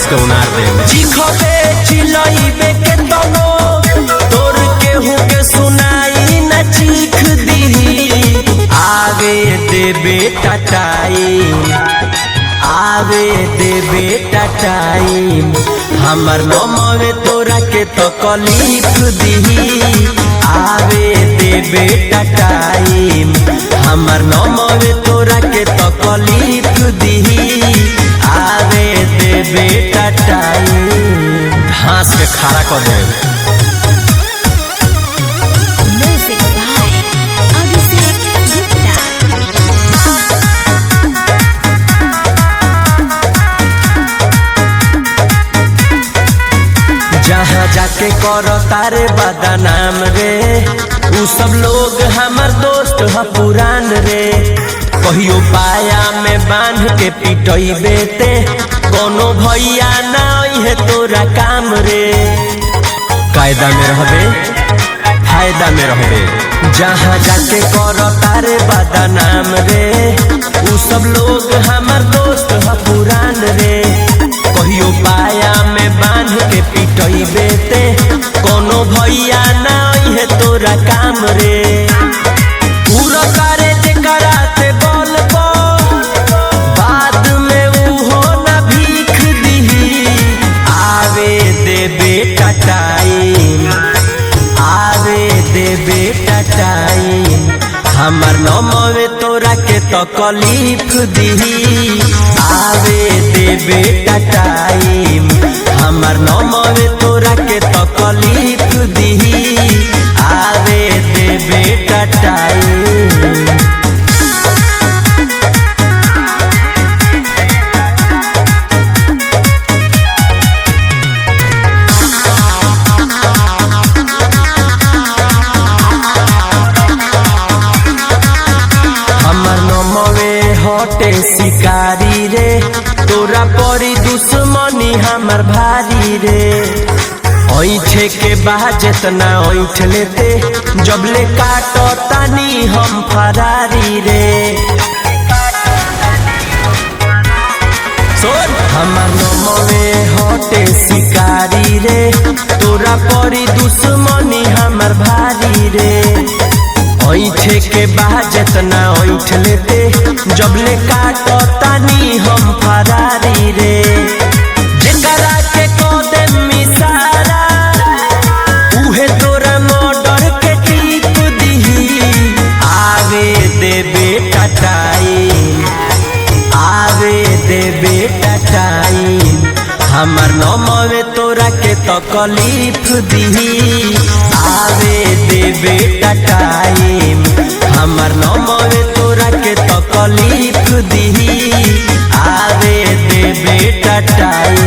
के उनार दे चिखबे चिलइबे के तनो तोर केहू के सुनाई न चीख दी आवे देबे टाटाई आवे देबे टाटाई हमर नमवे तोरा के तकलीफ दी आवे देबे टाटाई हमर नमवे तोरा के तकलीफ दी आवे देबे टाटाई घास के खारा कर दे Music by Abhishek Gupta. जहाँ जाके करो तारे बदनाम रे उ सब लोग हमर दोस्त ह पुरान रे कहियो पाया में बांध के पिटइबे ते कोनो भैया ना है तोरा काम रे कायदा में रहबे फायदा में रहबे जहाँ जाके करो तारे बदनाम रे उ सब लोग हमर दोस्त ह पुरान रे कहियो पाया में बांध के पिटइबे ते कोनो भैया ना है तोरा काम रे पूरा करे जे कराते बोल बाद में उहो ना भीख दी आवे देबे टाटाई आवे देबे टाटाई हमर नमवे तोरा के तकलीफ दी आवे देबे टाटाई हमर नमवे तोरा के तकलीफ दी आवे देबे टाटाई हमर नमवे हटे शिकारी रे तोरा परी दुश्मनी हमर भारी रे ऐठे के बाद जितना ऐठ लेते जबले काटो तानी हम फरारी रे सुन हमर नमवे हटे शिकारी रे तोरा परी दुश्मनी हमर भारी रे ऐठे के बाद जितना ऐठ लेते जबले काटो तानी हम फरारी रे जेकरा के कोदे मिसारा उहे तोरा मर्डर के टीप दी आवे देबे टाटाई आवे देबे टाटाई हमर नमवे तोरा के तकलीफ दी आवे देबे टाटाई हमर नमवे तोरा के तकलीफ दी आवे देबे टाटाई।